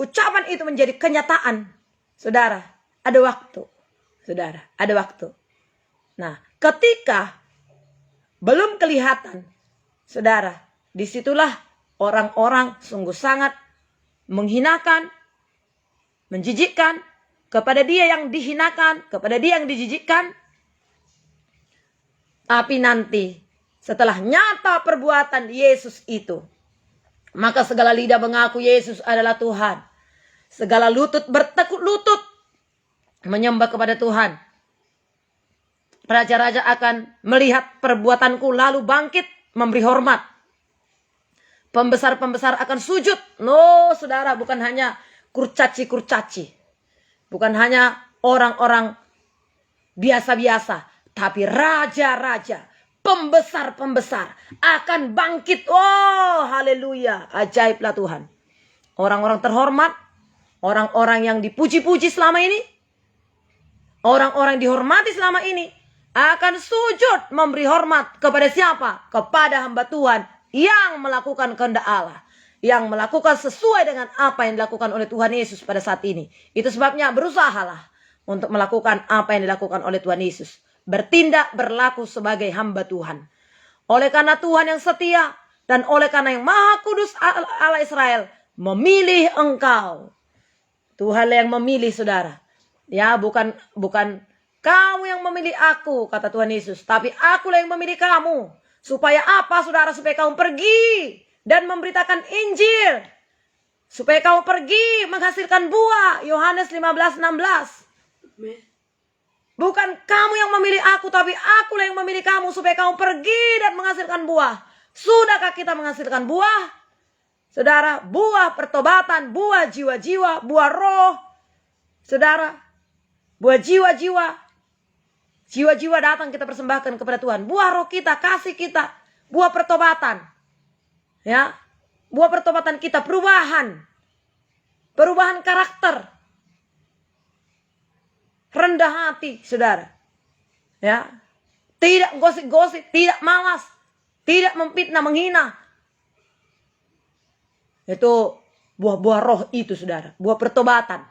ucapan itu menjadi kenyataan, saudara, ada waktu. Saudara, ada waktu. Nah, ketika belum kelihatan, saudara, disitulah orang-orang sungguh sangat menghinakan, menjijikkan kepada dia yang dihinakan, kepada dia yang dijijikkan. Tapi nanti setelah nyata perbuatan Yesus itu, maka segala lidah mengaku Yesus adalah Tuhan. Segala lutut bertekuk lutut menyembah kepada Tuhan. Raja-raja akan melihat perbuatanku lalu bangkit memberi hormat. Pembesar-pembesar akan sujud. No, saudara, bukan hanya kurcaci-kurcaci. Bukan hanya orang-orang biasa-biasa. Tapi raja-raja, pembesar-pembesar akan bangkit. Oh, haleluya. Ajaiblah Tuhan. Orang-orang terhormat, orang-orang yang dipuji-puji selama ini, orang-orang dihormati selama ini, akan sujud memberi hormat kepada siapa? Kepada hamba Tuhan yang melakukan kehendak Allah, yang melakukan sesuai dengan apa yang dilakukan oleh Tuhan Yesus pada saat ini. Itu sebabnya berusahalah untuk melakukan apa yang dilakukan oleh Tuhan Yesus. Bertindak, berlaku sebagai hamba Tuhan. Oleh karena Tuhan yang setia dan oleh karena yang Maha Kudus Allah Israel memilih engkau. Tuhan yang memilih, saudara. Ya, bukan kamu yang memilih aku, kata Tuhan Yesus, tapi akulah yang memilih kamu. Supaya apa, saudara? Supaya kamu pergi dan memberitakan Injil. Supaya kamu pergi menghasilkan buah. Yohanes 15:16. Bukan kamu yang memilih aku, tapi akulah yang memilih kamu. Supaya kamu pergi dan menghasilkan buah. Sudahkah kita menghasilkan buah? Saudara, buah pertobatan, buah jiwa-jiwa, buah roh. Saudara, buah jiwa-jiwa. Jiwa-jiwa datang kita persembahkan kepada Tuhan. Buah roh kita, kasih kita. Buah pertobatan. Ya. Buah pertobatan kita, perubahan. Perubahan karakter. Rendah hati, saudara. Ya. Tidak gosip-gosip, tidak malas. Tidak memfitnah, menghina. Itu buah-buah roh itu, saudara. Buah pertobatan.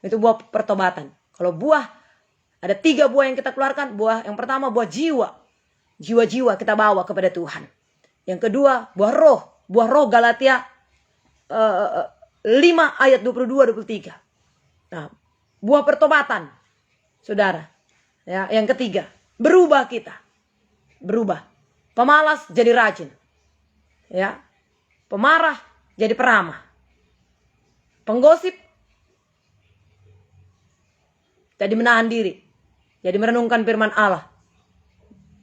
Itu buah pertobatan. Kalau buah, ada 3 buah yang kita keluarkan. Buah yang pertama buah jiwa. Jiwa-jiwa kita bawa kepada Tuhan. Yang kedua buah roh. Buah roh Galatia 5 ayat 22-23. Nah, buah pertobatan, saudara. Ya, yang ketiga, berubah kita. Berubah. Pemalas jadi rajin. Ya. Pemarah jadi peramah. Penggosip jadi menahan diri. Jadi merenungkan firman Allah.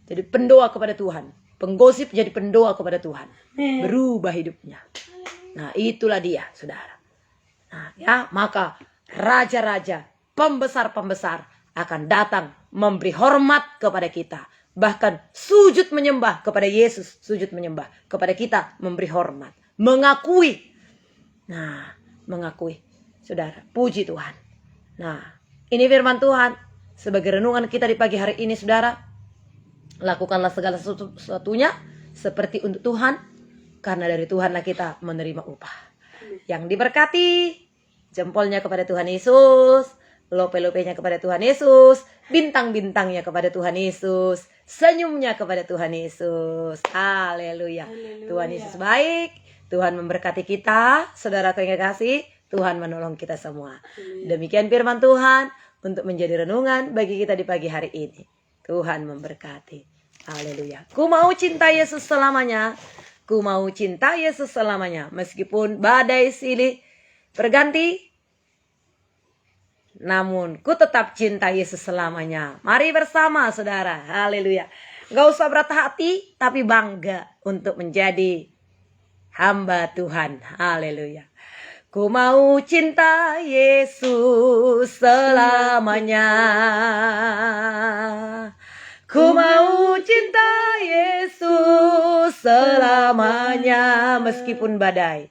Jadi pendoa kepada Tuhan. Penggosip jadi pendoa kepada Tuhan. Berubah hidupnya. Nah, itulah dia, saudara. Nah, ya, maka raja-raja, pembesar-pembesar akan datang memberi hormat kepada kita. Bahkan sujud menyembah kepada Yesus. Sujud menyembah kepada kita, memberi hormat. Mengakui. Nah, mengakui. Saudara, puji Tuhan. Nah, ini firman Tuhan. Sebagai renungan kita di pagi hari ini, saudara. Lakukanlah segala sesuatunya seperti untuk Tuhan. Karena dari Tuhanlah kita menerima upah. Yang diberkati, jempolnya kepada Tuhan Yesus. Lope-lopenya kepada Tuhan Yesus. Bintang-bintangnya kepada Tuhan Yesus. Senyumnya kepada Tuhan Yesus. Haleluya. Tuhan Yesus baik. Tuhan memberkati kita. Saudara yang kasih, Tuhan menolong kita semua. Demikian firman Tuhan untuk menjadi renungan bagi kita di pagi hari ini. Tuhan memberkati. Haleluya. Ku mau cinta Yesus selamanya. Ku mau cinta Yesus selamanya. Meskipun badai silih berganti, namun ku tetap cinta Yesus selamanya. Mari bersama, saudara. Haleluya. Gak usah berat hati, tapi bangga untuk menjadi hamba Tuhan. Haleluya. Ku mau cinta Yesus selamanya. Ku mau cinta Yesus selamanya. Meskipun badai.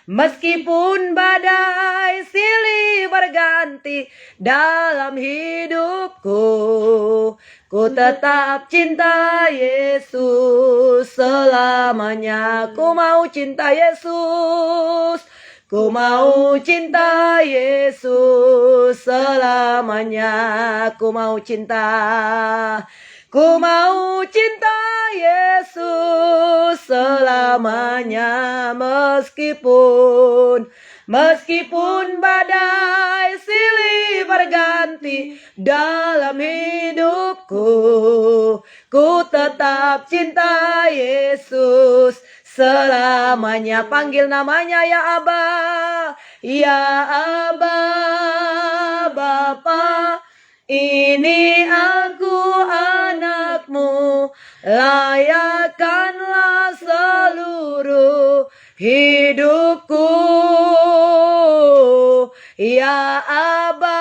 Meskipun badai silih berganti dalam hidupku, ku tetap cinta Yesus selamanya. Ku mau cinta Yesus. Ku mau cinta Yesus selamanya. Ku mau cinta. Ku mau cinta Yesus selamanya. Meskipun badai silih berganti dalam hidupku, ku tetap cinta Yesus selamanya. Panggil namanya, ya Aba, ya Aba, Bapa. Ini aku anakmu, layakkanlah seluruh hidupku. Ya Aba,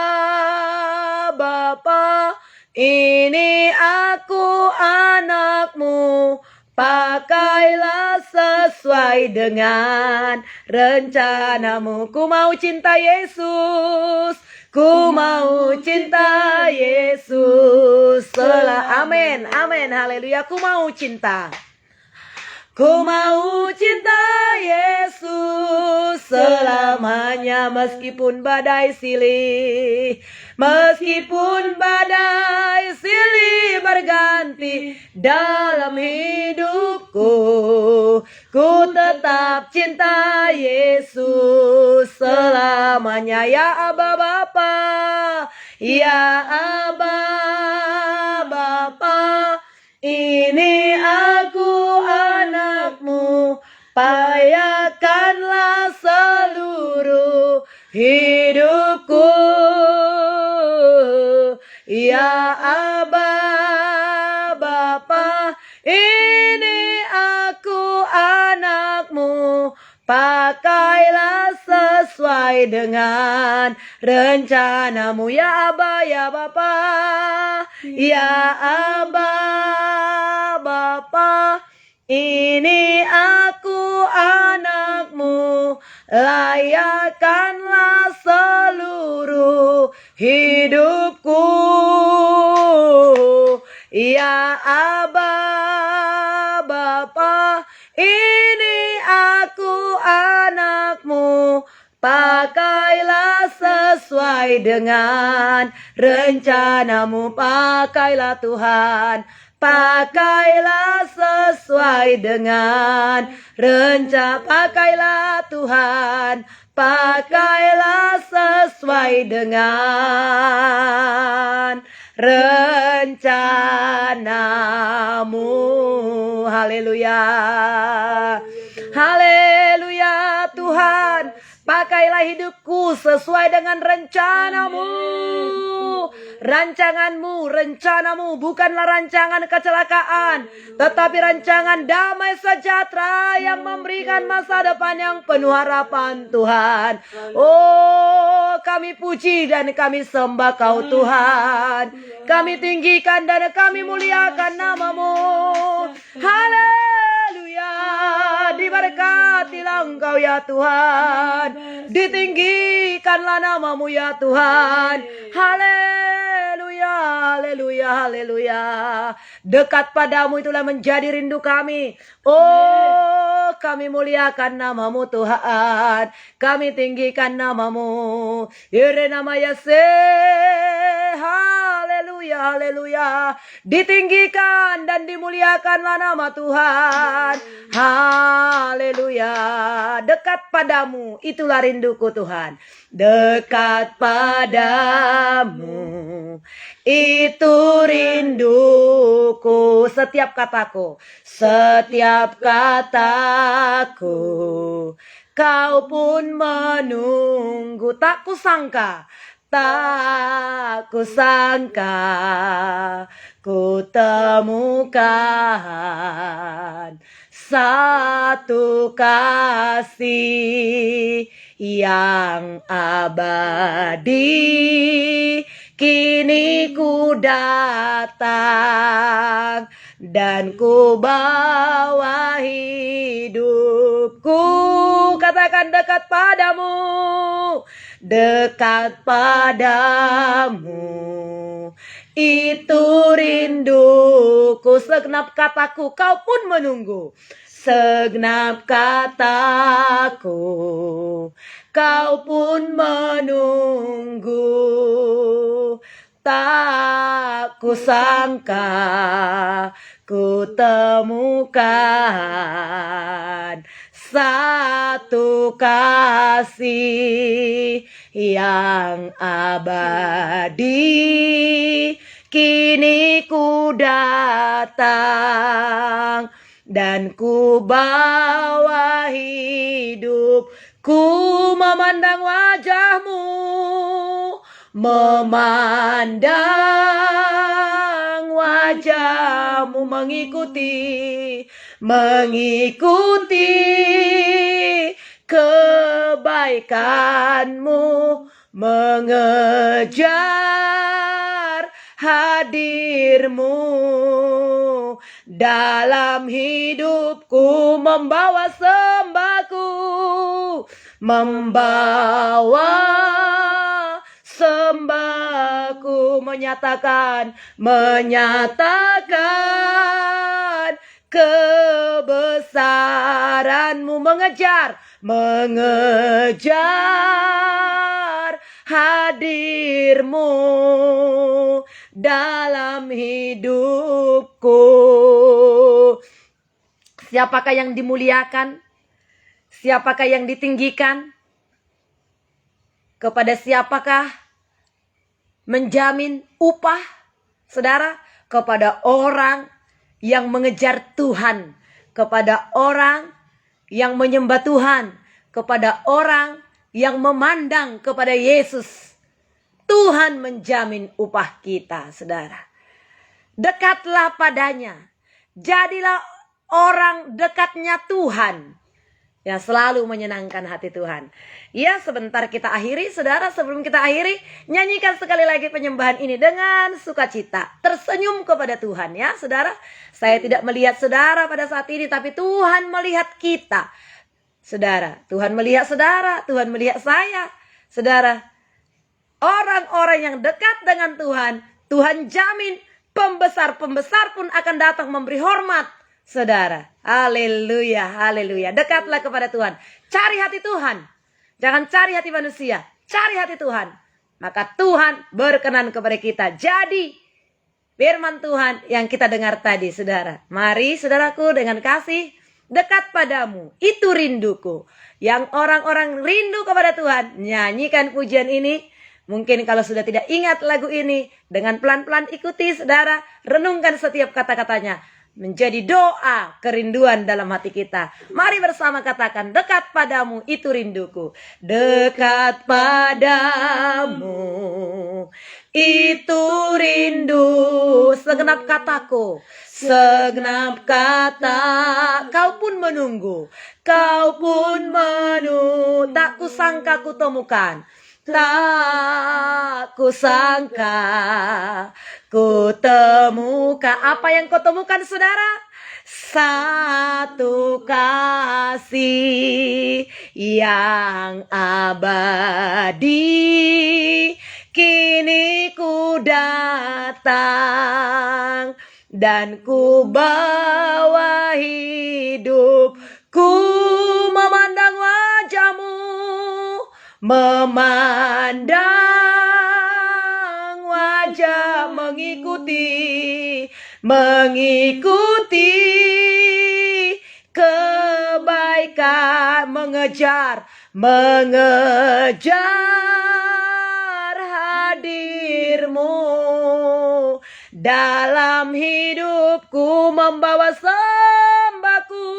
Bapa, ini aku anakmu, pakailah sesuai dengan rencanamu. Ku mau cinta Yesus. Ku mau cinta Yesus. Amin, amin, haleluya. Ku mau cinta. Ku mau cinta Yesus selamanya. Meskipun badai silih berganti dalam hidupku, ku tetap cinta Yesus selamanya. Ya Aba Bapa, ya Aba Bapa, ini aku anakmu, payahkanlah seluruh hidupku. Ya Aba Bapa, ini aku anakmu, pakailah sesuai dengan rencanamu. Ya Aba, ya Bapa, ya Aba Bapa, ini aku anakmu, layakkanlah seluruh hidupku. Ya Aba Bapa, ini aku anakmu, pakailah sesuai sesuai dengan rencanamu. Pakailah Tuhan, pakailah sesuai dengan rencana. Pakailah Tuhan, pakailah sesuai dengan rencanamu. Haleluya. Haleluya Tuhan, pakailah hidupku sesuai dengan rencanamu. Rancanganmu, rencanamu bukanlah rancangan kecelakaan, tetapi rancangan damai sejahtera yang memberikan masa depan yang penuh harapan Tuhan. Oh, kami puji dan kami sembah Kau Tuhan. Kami tinggikan dan kami muliakan namamu. Haleluya. Diberkatilah Engkau ya Tuhan. Ditinggikanlah namamu ya Tuhan. Haleluya, haleluya, haleluya. Dekat padamu itulah menjadi rindu kami. Oh, kami muliakan namamu Tuhan. Kami tinggikan namamu. Ire nama Yase. Haleluya, haleluya. Ditinggikan dan dimuliakanlah nama Tuhan. Haleluya. Dekat padamu itulah rinduku Tuhan. Dekat padamu itu rinduku. Setiap kataku, setiap kataku, Kau pun menunggu. Tak kusangka, tak kusangka ku temukan satu kasih yang abadi. Kini ku datang dan ku bawa hidupku. Katakan dekat padamu, dekat padamu itu rinduku. Segenap kataku Kau pun menunggu. Segenap kataku Kau pun menunggu. Tak kusangka ku temukan satu kasih yang abadi. Kini ku datang dan ku bawa hidup. Ku memandang wajahmu, memandang wajahmu, mengikuti kebaikanmu, mengejar hadirmu dalam hidupku, membawa sembahku, membawa sembahku, menyatakan kebesaranmu, mengejar hadirmu dalam hidupku. Siapakah yang dimuliakan? Siapakah yang ditinggikan? Kepada siapakah menjamin upah? Saudara, kepada orang yang mengejar Tuhan, kepada orang yang menyembah Tuhan, kepada orang yang memandang kepada Yesus. Tuhan menjamin upah kita, saudara. Dekatlah padanya. Jadilah orang dekatnya Tuhan yang selalu menyenangkan hati Tuhan. Ya, sebentar kita akhiri, saudara. Sebelum kita akhiri, nyanyikan sekali lagi penyembahan ini dengan sukacita. Tersenyum kepada Tuhan, ya saudara. Saya tidak melihat saudara pada saat ini, tapi Tuhan melihat kita. Saudara, Tuhan melihat saudara, Tuhan melihat saya. Saudara, orang-orang yang dekat dengan Tuhan, Tuhan jamin pembesar-pembesar pun akan datang memberi hormat. Saudara, haleluya, haleluya. Dekatlah kepada Tuhan. Cari hati Tuhan. Jangan cari hati manusia. Cari hati Tuhan. maka Tuhan berkenan kepada kita. Jadi firman Tuhan yang kita dengar tadi, saudara. Mari saudaraku, dengan kasih dekat padamu, itu rinduku. Yang orang-orang rindu kepada Tuhan, nyanyikan pujian ini. Mungkin kalau sudah tidak ingat lagu ini, dengan pelan-pelan ikuti saudara, renungkan setiap kata-katanya. Menjadi doa kerinduan dalam hati kita. Mari bersama katakan, dekat padamu itu rinduku. Dekat padamu itu rindu. Segenap kataku, segenap kata, kau pun menunggu. Kau pun menunggu, tak kusangka kutemukan. Tak kusangka ku temukan. Apa yang kau temukan saudara? Satu kasih yang abadi. Kini ku datang dan ku bawa hidupku memandang wajahmu. Memandang wajah, mengikuti kebaikan, mengejar hadirmu dalam hidupku, membawa sembahku,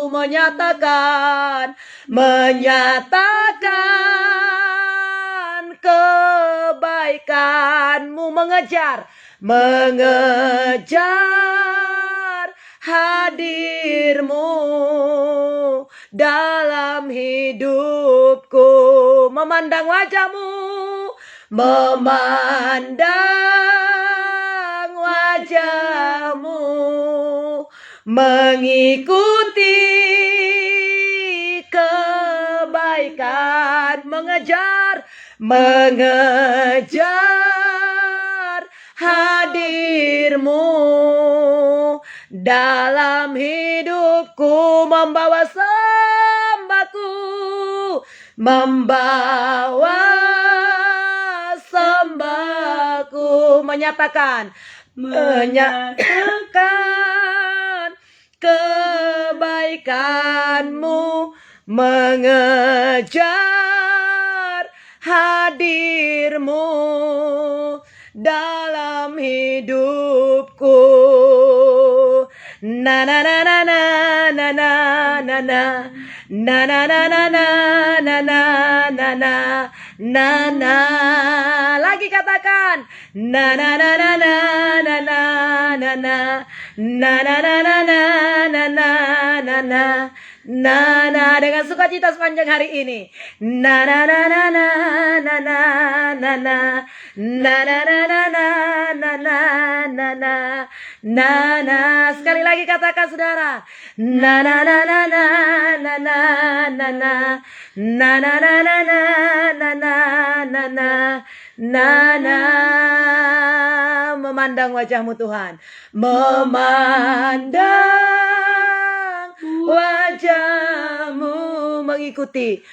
menyatakan kebaikanmu, mengejar hadirmu dalam hidupku, memandang wajahmu, mengikuti kebaikan, mengejar hadirmu dalam hidupku, membawa sembahku, menyatakan kebaikanmu, mengejar hadirmu dalam hidupku. Na na na na na na na na na na na na na na na na na na na. Lagi katakan, na na na na na na na na na na na na na na na na na na, dengan sukacita sepanjang hari ini. Na na na na na na na na na na na na na na na na na na. Sekali lagi katakan saudara, na na na na na na na na na na na na na na na na na. Memandang wajahmu Tuhan, memandang wajahmu, mengikuti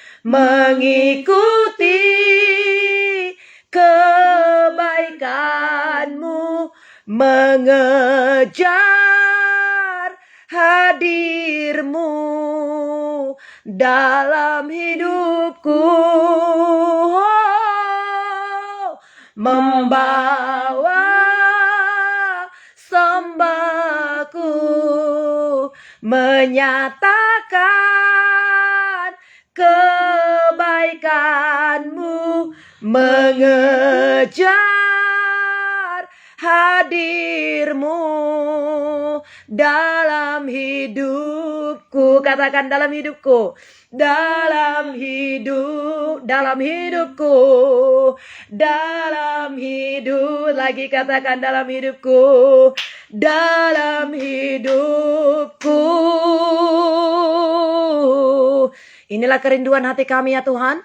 kebaikanmu, mengejar hadirmu dalam hidupku, membawa sembahku, menyatakan kebaikanmu, mengejar hadirmu dalam hidupku. Katakan dalam hidupku, dalam hidupku, dalam hidup. Lagi katakan dalam hidupku, dalam hidupku. Inilah kerinduan hati kami ya Tuhan.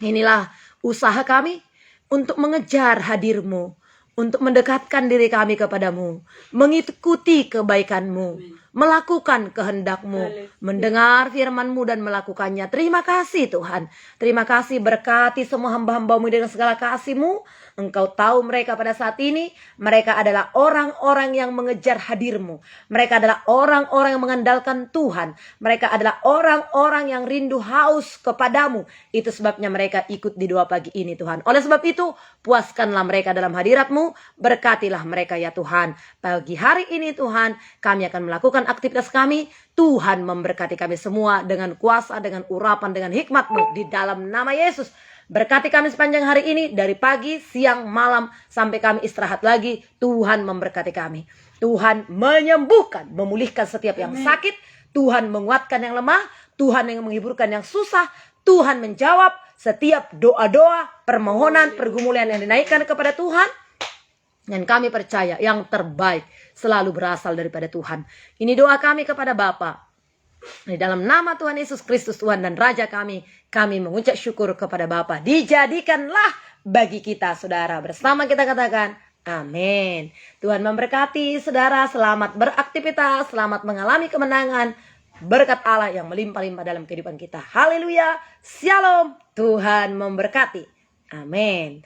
Inilah usaha kami untuk mengejar hadir-Mu, untuk mendekatkan diri kami kepadamu, mengikuti kebaikan-Mu, melakukan kehendak-Mu, mendengar firman-Mu dan melakukannya. Terima kasih Tuhan. Terima kasih, berkati semua hamba-hamba-Mu dengan segala kasih-Mu. Engkau tahu mereka pada saat ini, mereka adalah orang-orang yang mengejar hadir-Mu. Mereka adalah orang-orang yang mengandalkan Tuhan. Mereka adalah orang-orang yang rindu haus kepadamu. Itu sebabnya mereka ikut di doa pagi ini Tuhan. Oleh sebab itu, puaskanlah mereka dalam hadirat-Mu. Berkatilah mereka ya Tuhan. Pagi hari ini Tuhan, kami akan melakukan aktivitas kami. Tuhan memberkati kami semua dengan kuasa, dengan urapan, dengan hikmat-Mu. Di dalam nama Yesus. Berkati kami sepanjang hari ini, dari pagi, siang, malam, sampai kami istirahat lagi. Tuhan memberkati kami. Tuhan menyembuhkan, memulihkan setiap yang sakit. Tuhan menguatkan yang lemah. Tuhan yang menghiburkan yang susah. Tuhan menjawab setiap doa-doa, permohonan, pergumulan yang dinaikkan kepada Tuhan. Dan kami percaya yang terbaik selalu berasal daripada Tuhan. Ini doa kami kepada Bapa. Di dalam nama Tuhan Yesus Kristus Tuhan dan Raja kami mengucap syukur kepada Bapa. Dijadikanlah bagi kita saudara. Bersama kita katakan amin. Tuhan memberkati saudara. Selamat beraktivitas, selamat mengalami kemenangan. Berkat Allah yang melimpah-limpah dalam kehidupan kita. Haleluya. Shalom. Tuhan memberkati. Amin.